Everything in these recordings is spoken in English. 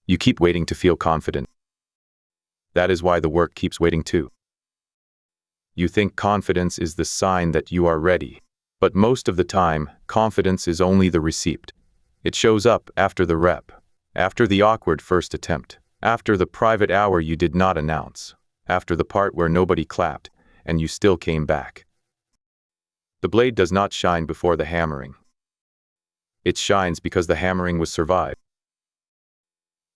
You keep waiting to feel confident. That is why the work keeps waiting too. You think confidence is the sign that you are ready, but most of the time, confidence is only the receipt. It shows up after the rep, after the awkward first attempt, after the private hour you did not announce, after the part where nobody clapped, and you still came back. The blade does not shine before the hammering. It shines because the hammering was survived.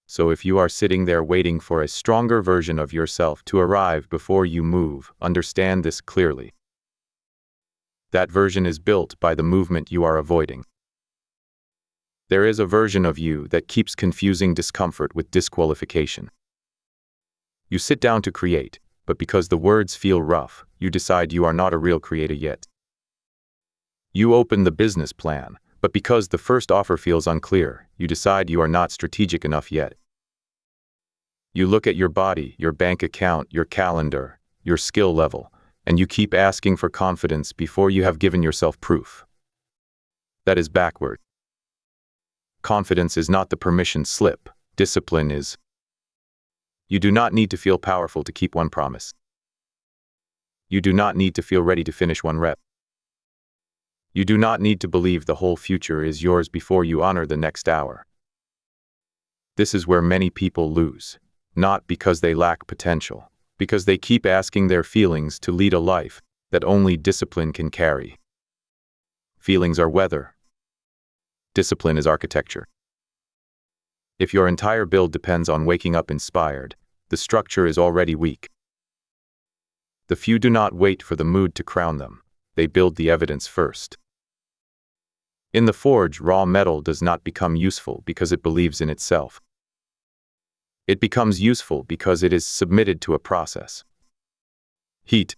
So if you are sitting there waiting for a stronger version of yourself to arrive before you move, understand this clearly. That version is built by the movement you are avoiding. There is a version of you that keeps confusing discomfort with disqualification. You sit down to create, but because the words feel rough, you decide you are not a real creator yet. You open the business plan, but because the first offer feels unclear, you decide you are not strategic enough yet. You look at your body, your bank account, your calendar, your skill level, and you keep asking for confidence before you have given yourself proof. That is backward. Confidence is not the permission slip. Discipline is. You do not need to feel powerful to keep one promise. You do not need to feel ready to finish one rep. You do not need to believe the whole future is yours before you honor the next hour. This is where many people lose, not because they lack potential, because they keep asking their feelings to lead a life that only discipline can carry. Feelings are weather. Discipline is architecture. If your entire build depends on waking up inspired, the structure is already weak. The few do not wait for the mood to crown them. They build the evidence first. In the forge, raw metal does not become useful because it believes in itself. It becomes useful because it is submitted to a process. Heat.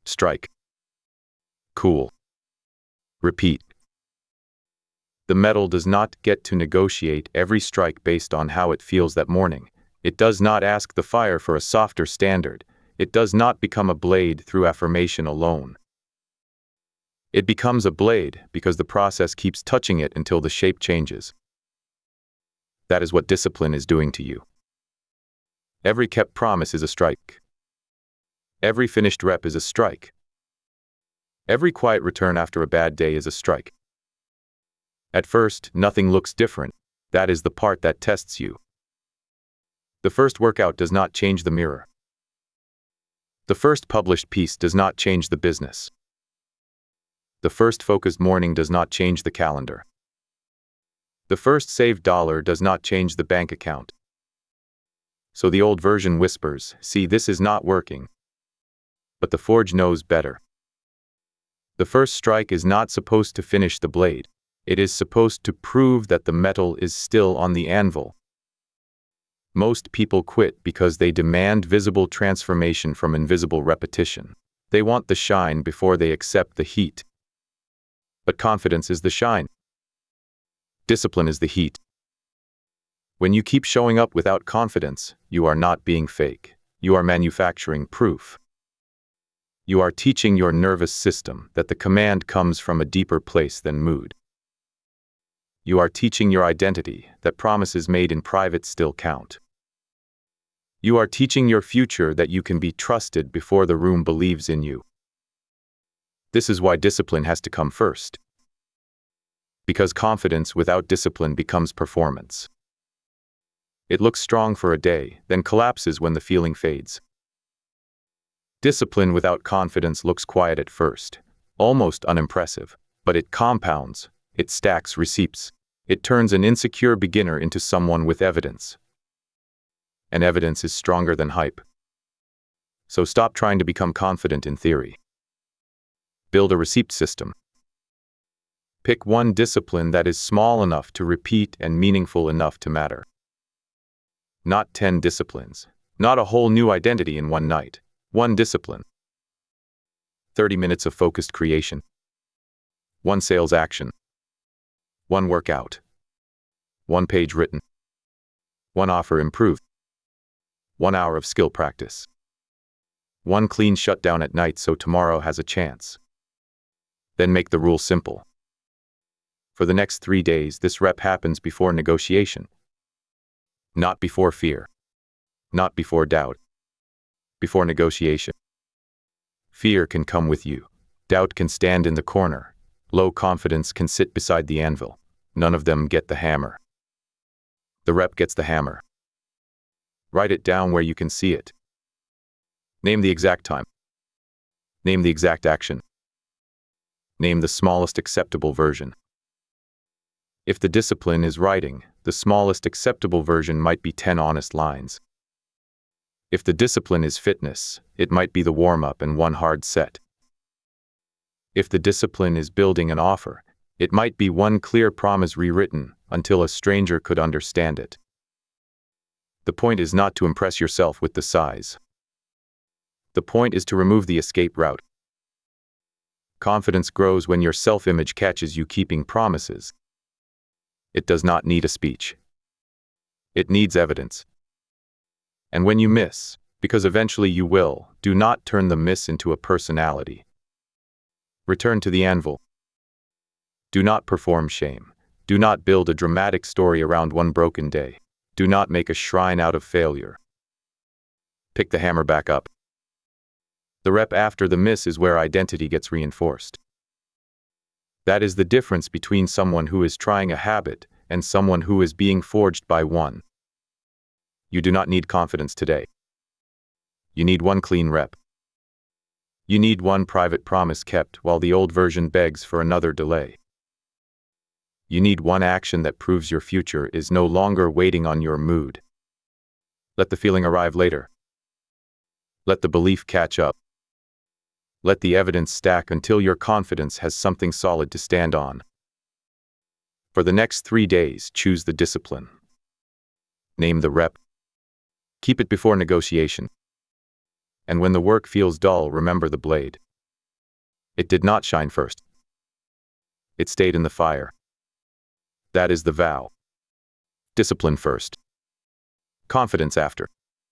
Strike. Cool. Repeat. The metal does not get to negotiate every strike based on how it feels that morning. It does not ask the fire for a softer standard. It does not become a blade through affirmation alone. It becomes a blade because the process keeps touching it until the shape changes. That is what discipline is doing to you. Every kept promise is a strike. Every finished rep is a strike. Every quiet return after a bad day is a strike. At first, nothing looks different. That is the part that tests you. The first workout does not change the mirror. The first published piece does not change the business. The first focused morning does not change the calendar. The first saved dollar does not change the bank account. So the old version whispers, "See, this is not working." But the forge knows better. The first strike is not supposed to finish the blade. It is supposed to prove that the metal is still on the anvil. Most people quit because they demand visible transformation from invisible repetition. They want the shine before they accept the heat. But confidence is the shine. Discipline is the heat. When you keep showing up without confidence, you are not being fake. You are manufacturing proof. You are teaching your nervous system that the command comes from a deeper place than mood. You are teaching your identity that promises made in private still count. You are teaching your future that you can be trusted before the room believes in you. This is why discipline has to come first. Because confidence without discipline becomes performance. It looks strong for a day, then collapses when the feeling fades. Discipline without confidence looks quiet at first, almost unimpressive, but it compounds, it stacks receipts, it turns an insecure beginner into someone with evidence. And evidence is stronger than hype. So stop trying to become confident in theory. Build a receipt system. Pick one discipline that is small enough to repeat and meaningful enough to matter. Not 10 disciplines. Not a whole new identity in one night. One discipline. 30 minutes of focused creation. One sales action. One workout. One page written. One offer improved. 1 hour of skill practice. One clean shutdown at night so tomorrow has a chance. Then make the rule simple. For the next 3 days, this rep happens before negotiation. Not before fear. Not before doubt. Before negotiation. Fear can come with you. Doubt can stand in the corner. Low confidence can sit beside the anvil. None of them get the hammer. The rep gets the hammer. Write it down where you can see it. Name the exact time. Name the exact action. Name the smallest acceptable version. If the discipline is writing, the smallest acceptable version might be 10 honest lines. If the discipline is fitness, it might be the warm-up and one hard set. If the discipline is building an offer, it might be one clear promise rewritten until a stranger could understand it. The point is not to impress yourself with the size. The point is to remove the escape route. Confidence grows when your self-image catches you keeping promises. It does not need a speech. It needs evidence. And when you miss, because eventually you will, do not turn the miss into a personality. Return to the anvil. Do not perform shame. Do not build a dramatic story around one broken day. Do not make a shrine out of failure. Pick the hammer back up. The rep after the miss is where identity gets reinforced. That is the difference between someone who is trying a habit and someone who is being forged by one. You do not need confidence today. You need one clean rep. You need one private promise kept while the old version begs for another delay. You need one action that proves your future is no longer waiting on your mood. Let the feeling arrive later. Let the belief catch up. Let the evidence stack until your confidence has something solid to stand on. For the next 3 days, choose the discipline. Name the rep. Keep it before negotiation. And when the work feels dull, remember the blade. It did not shine first. It stayed in the fire. That is the vow. Discipline first. Confidence after.